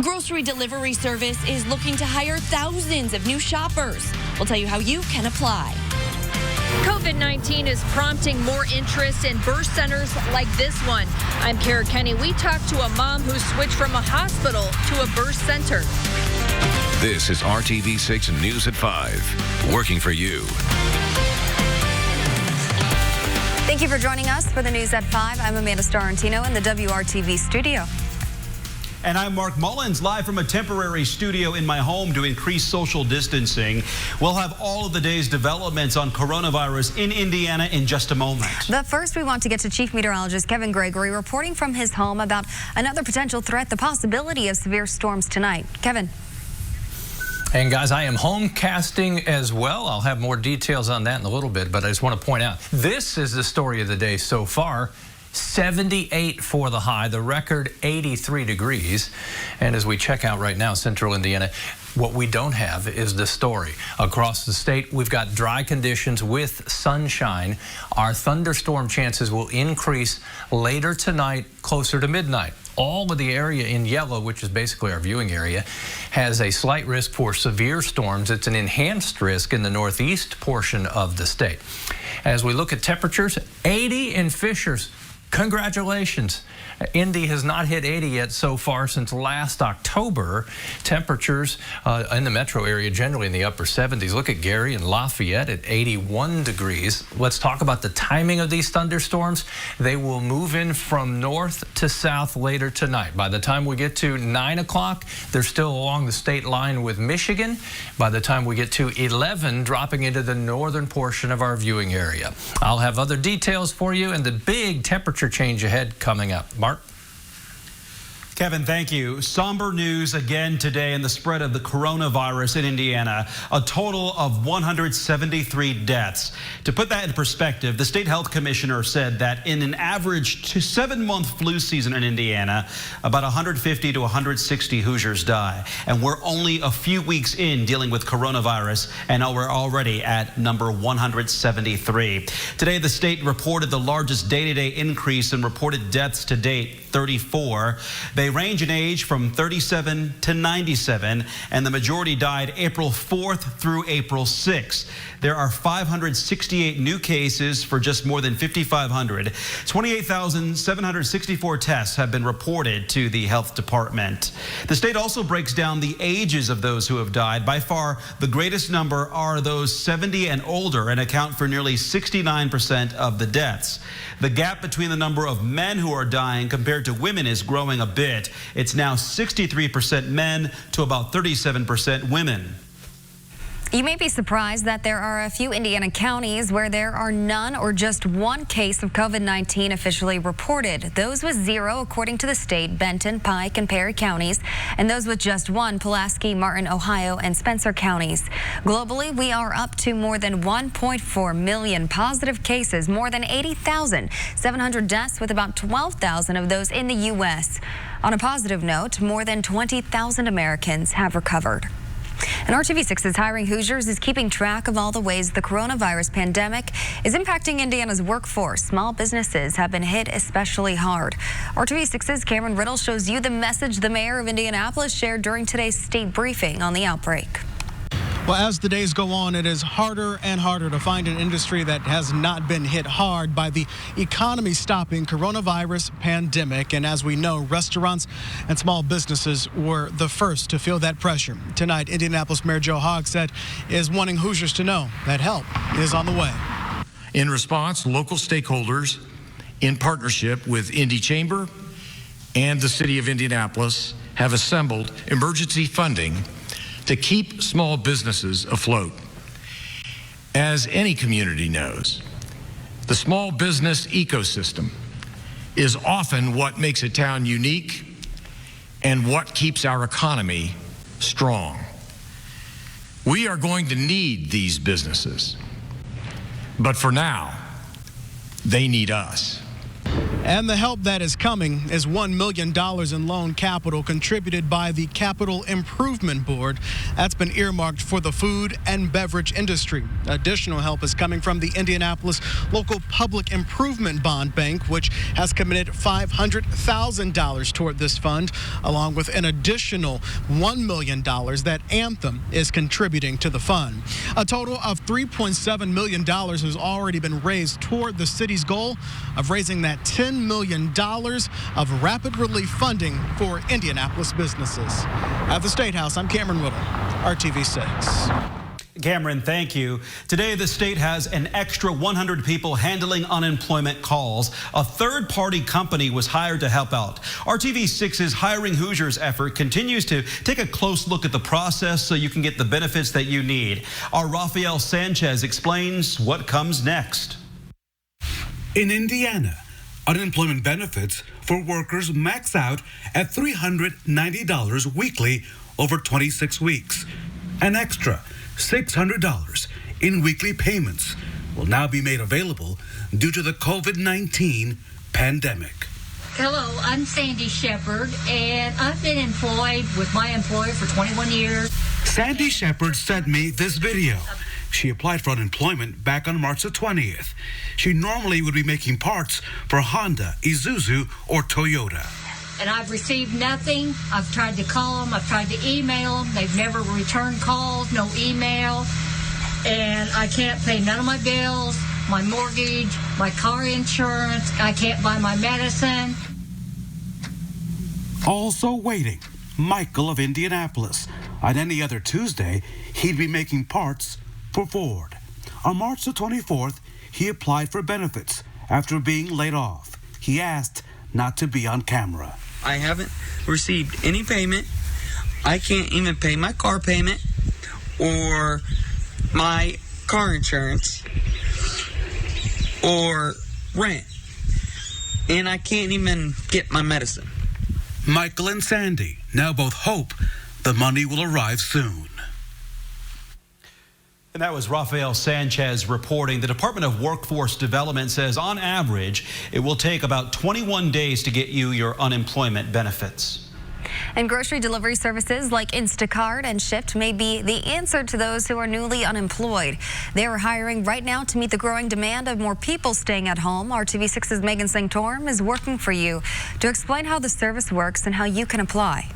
Grocery delivery service is looking to hire thousands of new shoppers. We'll tell you how you can apply. COVID-19 is prompting more interest in birth centers like this one. I'm Kara Kenny. We talked to a mom who switched from a hospital to a birth center. This is RTV6 News at 5, working for you. Thank you for joining us for the News at 5. I'm Amanda Starantino in the WRTV studio. And I'm Mark Mullins, live from a temporary studio in my home to increase social distancing. We'll have all of the day's developments on coronavirus in Indiana in just a moment. But first, we want to get to Chief Meteorologist Kevin Gregory reporting from his home about another potential threat, the possibility of severe storms tonight. Kevin. And guys, I am home casting as well. I'll have more details on that in a little bit, but I just want to point out, this is the story of the day so far. 78 for the high, the record 83 degrees. And as we check out right now, central Indiana, what we don't have is the story. Across the state, we've got dry conditions with sunshine. Our thunderstorm chances will increase later tonight, closer to midnight. All of the area in yellow, which is basically our viewing area, has a slight risk for severe storms. It's an enhanced risk in the northeast portion of the state. As we look at temperatures, 80 in Fishers. Congratulations. Indy has not hit 80 yet so far since last October. Temperatures in the metro area generally in the upper 70s. Look at Gary and Lafayette at 81 degrees. Let's talk about the timing of these thunderstorms. They will move in from north to south later tonight. By the time we get to 9 o'clock, they're still along the state line with Michigan. By the time we get to 11, dropping into the northern portion of our viewing area. I'll have other details for you and the big temperature change ahead coming up. Mark? Kevin, thank you. Somber news again today in the spread of the coronavirus in Indiana. A total of 173 deaths. To put that in perspective, the state health commissioner said that in an average 7-month flu season in Indiana, about 150 to 160 Hoosiers die. And we're only a few weeks in dealing with coronavirus, and we're already at number 173. Today, the state reported the largest day-to-day increase in reported deaths to date, 34. They range in age from 37 to 97, and the majority died April 4th through April 6th. There are 568 new cases for just more than 5,500. 28,764 tests have been reported to the health department. The state also breaks down the ages of those who have died. By far, the greatest number are those 70 and older and account for nearly 69% of the deaths. The gap between the number of men who are dying compared to women is growing a bit. It's now 63% men to about 37% women. You may be surprised that there are a few Indiana counties where there are none or just one case of COVID-19 officially reported. Those with 0, according to the state, Benton, Pike, and Perry counties, and those with just 1, Pulaski, Martin, Ohio, and Spencer counties. Globally, we are up to more than 1.4 million positive cases, more than 80,700 deaths, with about 12,000 of those in the U.S. On a positive note, more than 20,000 Americans have recovered. And RTV6's Hiring Hoosiers is keeping track of all the ways the coronavirus pandemic is impacting Indiana's workforce. Small businesses have been hit especially hard. RTV6's Cameron Riddle shows you the message the mayor of Indianapolis shared during today's state briefing on the outbreak. Well, as the days go on, it is harder and harder to find an industry that has not been hit hard by the economy-stopping coronavirus pandemic. And as we know, restaurants and small businesses were the first to feel that pressure. Tonight, Indianapolis Mayor Joe Hogg said is wanting Hoosiers to know that help is on the way. In response, local stakeholders, in partnership with Indy Chamber and the City of Indianapolis, have assembled emergency funding to keep small businesses afloat. As any community knows, the small business ecosystem is often what makes a town unique and what keeps our economy strong. We are going to need these businesses, but for now, they need us. And the help that is coming is $1 million in loan capital contributed by the Capital Improvement Board. That's been earmarked for the food and beverage industry. Additional help is coming from the Indianapolis Local Public Improvement Bond Bank, which has committed $500,000 toward this fund, along with an additional $1 million that Anthem is contributing to the fund. A total of $3.7 million has already been raised toward the city's goal of raising that $10 million of rapid relief funding for Indianapolis businesses. At the State House, I'm Cameron Whittle, RTV6. Cameron, thank you. Today, the state has an extra 100 people handling unemployment calls. A third-party company was hired to help out. RTV6's Hiring Hoosiers effort continues to take a close look at the process so you can get the benefits that you need. Our Rafael Sanchez explains what comes next. In Indiana, unemployment benefits for workers max out at $390 weekly over 26 weeks. An extra $600 in weekly payments will now be made available due to the COVID-19 pandemic. Hello, I'm Sandy Shepard, and I've been employed with my employer for 21 years. Sandy Shepard sent me this video. She applied for unemployment back on March the 20th. She normally would be making parts for Honda, Isuzu, or Toyota. And I've received nothing. I've tried to call them. I've tried to email them. They've never returned calls, no email. And I can't pay none of my bills, my mortgage, my car insurance. I can't buy my medicine. Also waiting, Michael of Indianapolis. On any other Tuesday, he'd be making parts for Ford. On March the 24th, he applied for benefits after being laid off. He asked not to be on camera. I haven't received any payment. I can't even pay my car payment or my car insurance or rent. And I can't even get my medicine. Michael and Sandy now both hope the money will arrive soon. And that was Rafael Sanchez reporting. The Department of Workforce Development says on average, it will take about 21 days to get you your unemployment benefits. And grocery delivery services like Instacart and Shipt may be the answer to those who are newly unemployed. They are hiring right now to meet the growing demand of more people staying at home. RTV6's Megan Sanctorum is working for you to explain how the service works and how you can apply.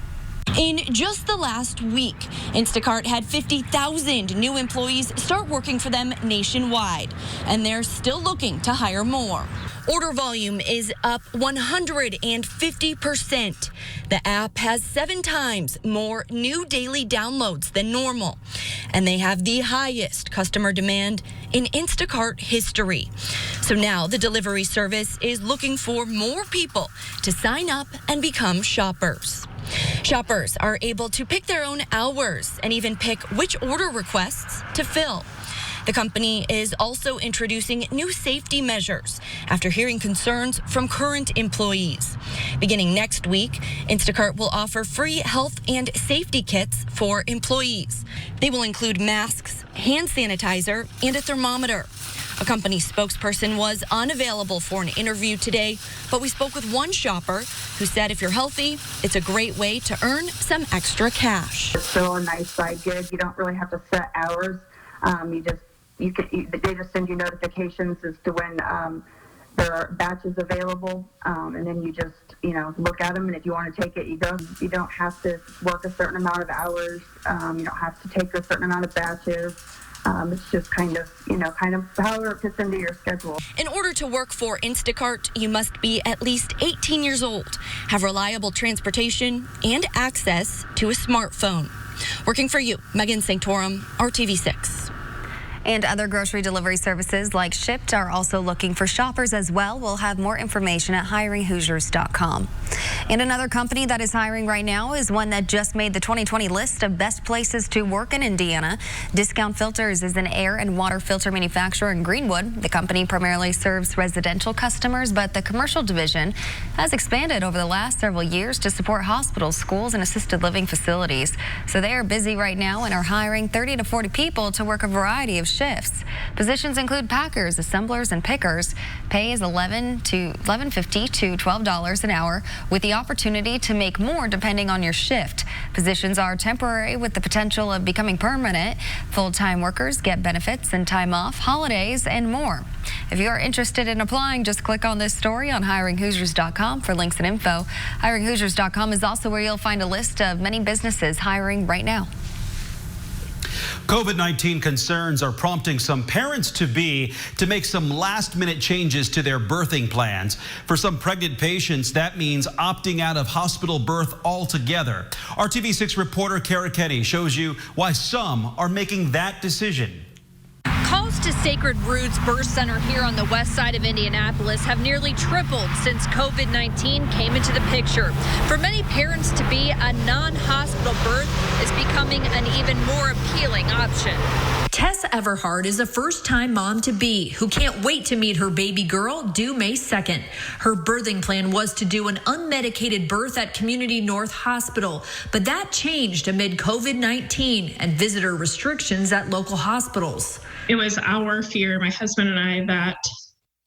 In just the last week, Instacart had 50,000 new employees start working for them nationwide, and they're still looking to hire more. Order volume is up 150%. The app has 7 times more new daily downloads than normal, and they have the highest customer demand in Instacart history. So now the delivery service is looking for more people to sign up and become shoppers. Shoppers are able to pick their own hours and even pick which order requests to fill. The company is also introducing new safety measures after hearing concerns from current employees. Beginning next week, Instacart will offer free health and safety kits for employees. They will include masks, hand sanitizer, and a thermometer. A company spokesperson was unavailable for an interview today, but we spoke with one shopper who said if you're healthy, it's a great way to earn some extra cash. It's still a nice side gig. You don't really have to set hours. They just send you notifications as to when there are batches available, and then you just look at them, and if you want to take it, you go. You don't have to work a certain amount of hours. You don't have to take a certain amount of batches. It's just kind of however it fits into your schedule. In order to work for Instacart, you must be at least 18 years old, have reliable transportation, and access to a smartphone. Working for you, Megan Sanctorum, RTV6. And other grocery delivery services like Shipt are also looking for shoppers as well. We'll have more information at hiringhoosiers.com. And another company that is hiring right now is one that just made the 2020 list of best places to work in Indiana. Discount Filters is an air and water filter manufacturer in Greenwood. The company primarily serves residential customers, but the commercial division has expanded over the last several years to support hospitals, schools, and assisted living facilities. So they are busy right now and are hiring 30 to 40 people to work a variety of shifts. Positions include packers, assemblers, and pickers. Pay is $11.50 to $12 an hour, with the opportunity to make more depending on your shift. Positions are temporary with the potential of becoming permanent. Full-time workers get benefits and time off, holidays, and more. If you are interested in applying, just click on this story on hiringhoosiers.com for links and info. Hiringhoosiers.com is also where you'll find a list of many businesses hiring right now. COVID-19 concerns are prompting some parents-to-be to make some last-minute changes to their birthing plans. For some pregnant patients, that means opting out of hospital birth altogether. RTV6 reporter Kara Kenny shows you why some are making that decision. Calls to Sacred Roots Birth Center here on the west side of Indianapolis have nearly tripled since COVID-19 came into the picture. For many parents to be, a non-hospital birth is becoming an even more appealing option. Tess Everhard is a first-time mom-to-be who can't wait to meet her baby girl due May 2nd. Her birthing plan was to do an unmedicated birth at Community North Hospital, but that changed amid COVID-19 and visitor restrictions at local hospitals. It was our fear, my husband and I, that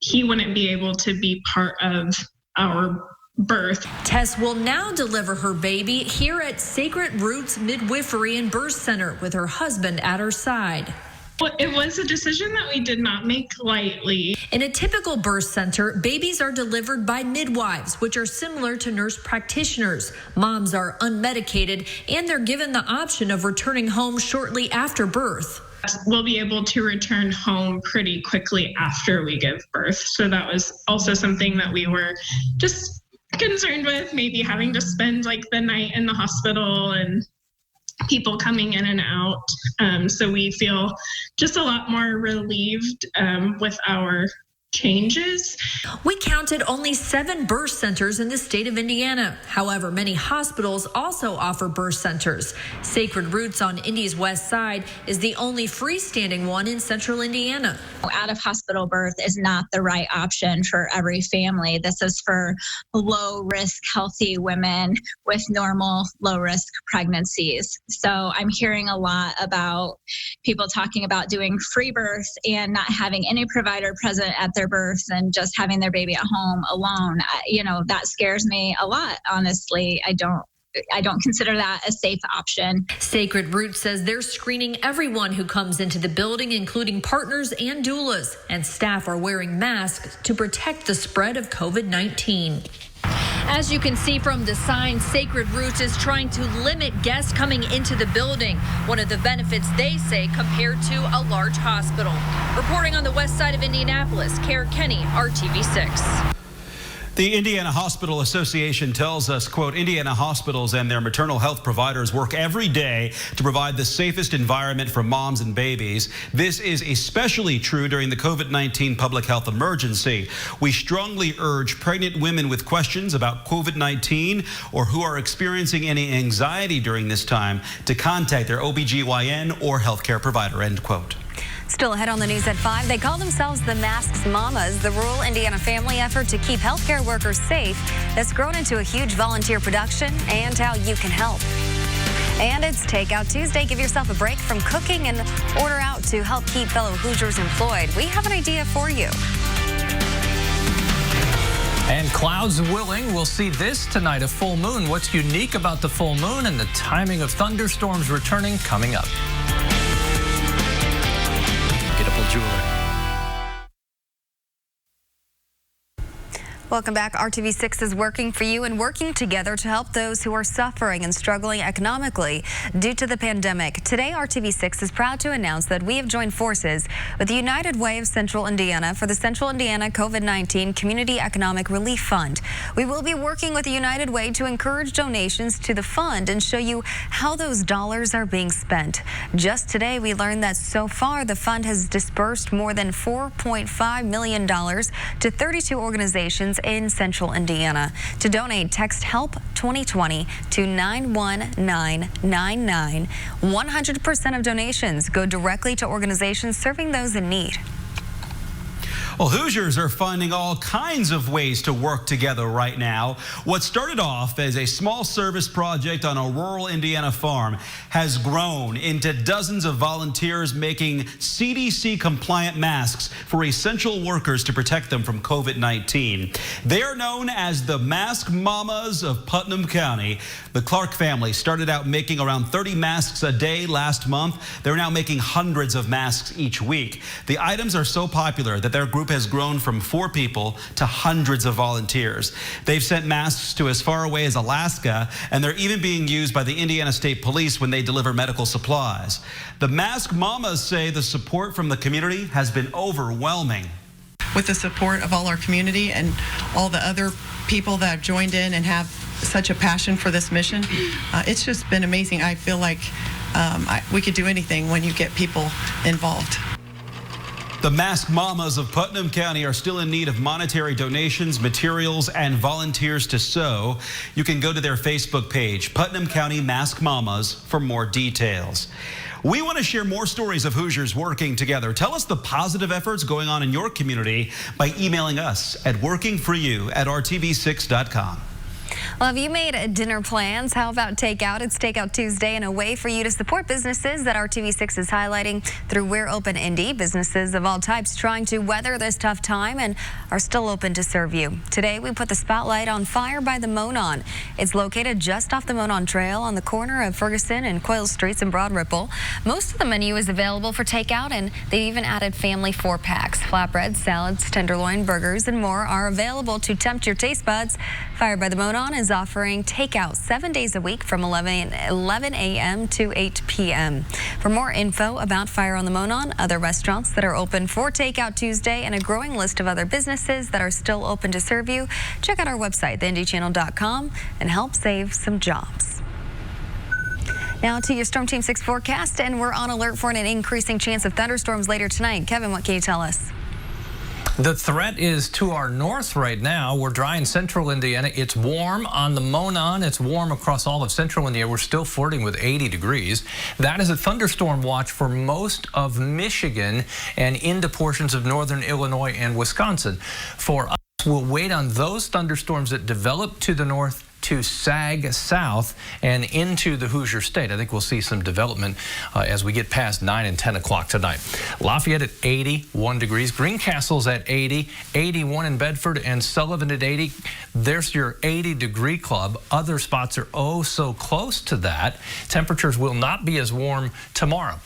he wouldn't be able to be part of our birth. Tess will now deliver her baby here at Sacred Roots Midwifery and Birth Center with her husband at her side. Well, it was a decision that we did not make lightly. In a typical birth center, babies are delivered by midwives, which are similar to nurse practitioners. Moms are unmedicated, and they're given the option of returning home shortly after birth. We'll be able to return home pretty quickly after we give birth. So that was also something that we were just concerned with, maybe having to spend like the night in the hospital and people coming in and out. So we feel just a lot more relieved with our changes. We counted only 7 birth centers in the state of Indiana. However, many hospitals also offer birth centers. Sacred Roots on Indy's west side is the only freestanding one in central Indiana. Out-of-hospital birth is not the right option for every family. This is for low-risk, healthy women with normal, low-risk pregnancies. So I'm hearing a lot about people talking about doing free birth and not having any provider present at their birth and just having their baby at home alone. That scares me a lot, honestly. I don't consider that a safe option. Sacred Roots says they're screening everyone who comes into the building, including partners and doulas, and staff are wearing masks to protect the spread of COVID-19. As you can see from the sign, Sacred Roots is trying to limit guests coming into the building, one of the benefits they say compared to a large hospital. Reporting on the west side of Indianapolis, Kara Kenny, RTV6. The Indiana Hospital Association tells us, quote, Indiana hospitals and their maternal health providers work every day to provide the safest environment for moms and babies. This is especially true during the COVID-19 public health emergency. We strongly urge pregnant women with questions about COVID-19 or who are experiencing any anxiety during this time to contact their OBGYN or healthcare provider, end quote. Still ahead on the news at 5, they call themselves the Masks Mamas, the rural Indiana family effort to keep healthcare workers safe that's grown into a huge volunteer production, and how you can help. And it's Takeout Tuesday. Give yourself a break from cooking and order out to help keep fellow Hoosiers employed. We have an idea for you. And clouds willing, we'll see this tonight, a full moon. What's unique about the full moon and the timing of thunderstorms returning coming up. Jewelry. Welcome back. RTV6 is working for you and working together to help those who are suffering and struggling economically due to the pandemic. Today, RTV6 is proud to announce that we have joined forces with the United Way of Central Indiana for the Central Indiana COVID-19 Community Economic Relief Fund. We will be working with the United Way to encourage donations to the fund and show you how those dollars are being spent. Just today, we learned that so far the fund has dispersed more than $4.5 million to 32 organizations donations in Central Indiana. To donate, text HELP 2020 to 91999. 100% of donations go directly to organizations serving those in need. Well, Hoosiers are finding all kinds of ways to work together right now. What started off as a small service project on a rural Indiana farm has grown into dozens of volunteers making CDC-compliant masks for essential workers to protect them from COVID-19. They are known as the Mask Mamas of Putnam County. The Clark family started out making around 30 masks a day last month. They're now making hundreds of masks each week. The items are so popular that their group has grown from 4 people to hundreds of volunteers. They've sent masks to as far away as Alaska, and they're even being used by the Indiana State Police when they deliver medical supplies. The Mask Mamas say the support from the community has been overwhelming. With the support of all our community and all the other people that have joined in and have such a passion for this mission, it's just been amazing. I feel like we could do anything when you get people involved. The Mask Mamas of Putnam County are still in need of monetary donations, materials, and volunteers to sew. You can go to their Facebook page, Putnam County Mask Mamas, for more details. We want to share more stories of Hoosiers working together. Tell us the positive efforts going on in your community by emailing us at workingforyou@rtv6.com. Well, have you made dinner plans? How about takeout? It's Takeout Tuesday, and a way for you to support businesses that RTV6 is highlighting through We're Open Indy. Businesses of all types trying to weather this tough time and are still open to serve you. Today, we put the spotlight on Fire by the Monon. It's located just off the Monon Trail on the corner of Ferguson and Coyle Streets in Broad Ripple. Most of the menu is available for takeout, and they even added family 4-packs. Flatbreads, salads, tenderloin, burgers, and more are available to tempt your taste buds. Fire by the Monon is offering takeout 7 days a week from 11 a.m. to 8 p.m. For more info about Fire on the Monon, other restaurants that are open for Takeout Tuesday, and a growing list of other businesses that are still open to serve you, check out our website, theindychannel.com, and help save some jobs. Now to your Storm Team 6 forecast, and we're on alert for an increasing chance of thunderstorms later tonight. Kevin, what can you tell us? The threat is to our north right now. We're dry in central Indiana. It's warm on the Monon. It's warm across all of central Indiana. We're still flirting with 80 degrees. That is a thunderstorm watch for most of Michigan and into portions of northern Illinois and Wisconsin. For us, we'll wait on those thunderstorms that develop to the north to sag south and into the Hoosier State. I think we'll see some development as we get past 9 and 10 o'clock tonight. Lafayette at 81 degrees. Greencastle's at 80, 81 in Bedford, and Sullivan at 80. There's your 80-degree club. Other spots are oh so close to that. Temperatures will not be as warm tomorrow.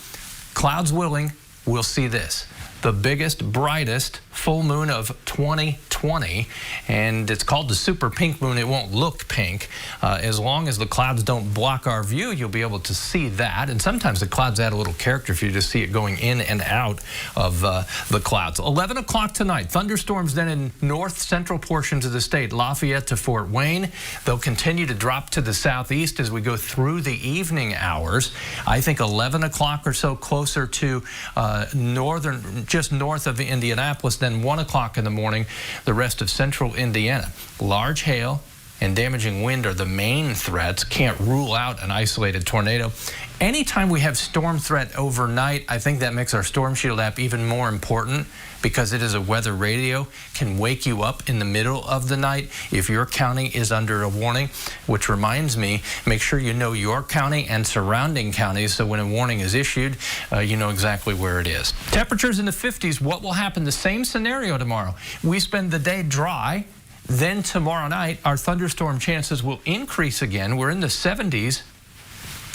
Clouds willing, we'll see this. The biggest, brightest full moon of 2020, and it's called the super pink moon. It won't look pink. As long as the clouds don't block our view, you'll be able to see that. And sometimes the clouds add a little character if you just see it going in and out of the clouds. 11 o'clock tonight, thunderstorms then in north central portions of the state, Lafayette to Fort Wayne. They'll continue to drop to the southeast as we go through the evening hours. I think 11 o'clock or so closer to just north of Indianapolis, then 1 o'clock in the morning, the rest of central Indiana. Large hail and damaging wind are the main threats. Can't rule out an isolated tornado. Anytime we have storm threat overnight, I think that makes our Storm Shield app even more important because it is a weather radio, can wake you up in the middle of the night if your county is under a warning, which reminds me, make sure you know your county and surrounding counties so when a warning is issued, you know exactly where it is. Temperatures in the 50s, what will happen? The same scenario tomorrow. We spend the day dry, then tomorrow night, our thunderstorm chances will increase again. We're in the 70s.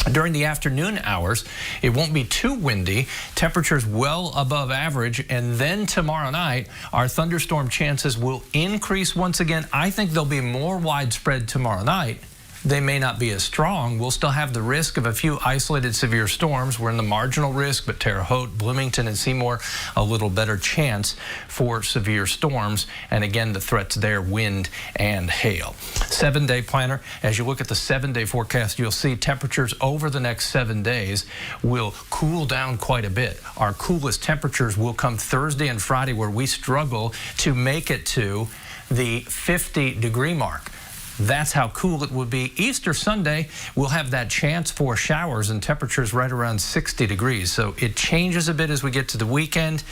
During the afternoon hours, it won't be too windy, temperatures well above average, and then tomorrow night, our thunderstorm chances will increase once again. I think they'll be more widespread tomorrow night. They may not be as strong. We'll still have the risk of a few isolated severe storms. We're in the marginal risk, but Terre Haute, Bloomington, and Seymour, a little better chance for severe storms. And again, the threats there, wind and hail. 7-day planner, as you look at the 7-day forecast, you'll see temperatures over the next 7 days will cool down quite a bit. Our coolest temperatures will come Thursday and Friday, where we struggle to make it to the 50-degree mark. That's how cool it would be. Easter Sunday, we'll have that chance for showers and temperatures right around 60 degrees. So it changes a bit as we get to the weekend.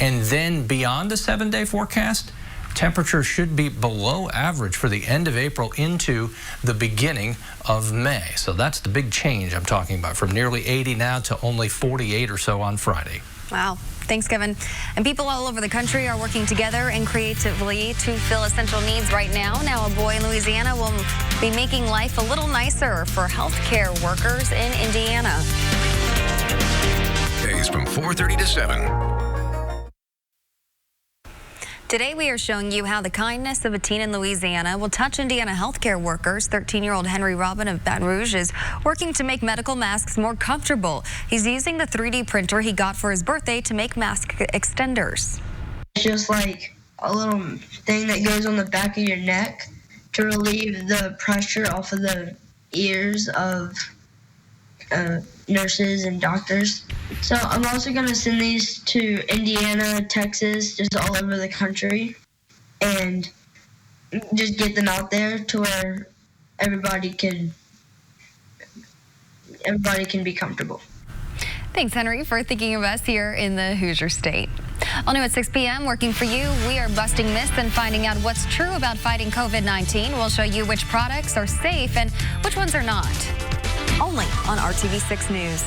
And then beyond the 7-day forecast, temperatures should be below average for the end of April into the beginning of May. So that's the big change I'm talking about, from nearly 80 now to only 48 or so on Friday. Wow. Thanks, Kevin. And people all over the country are working together and creatively to fill essential needs right now. Now, a boy in Louisiana will be making life a little nicer for healthcare workers in Indiana. Days from 4:30 to 7. Today, we are showing you how the kindness of a teen in Louisiana will touch Indiana healthcare workers. 13-year-old Henry Robin of Baton Rouge is working to make medical masks more comfortable. He's using the 3D printer he got for his birthday to make mask extenders. It's just like a little thing that goes on the back of your neck to relieve the pressure off of the ears of nurses and doctors. So I'm also going to send these to Indiana, Texas, just all over the country, and just get them out there to where everybody can be comfortable. Thanks, Henry, for thinking of us here in the Hoosier State. All new at 6 p.m. Working for you, we are busting myths and finding out what's true about fighting COVID-19. We'll show you which products are safe and which ones are not. Only on RTV6 News.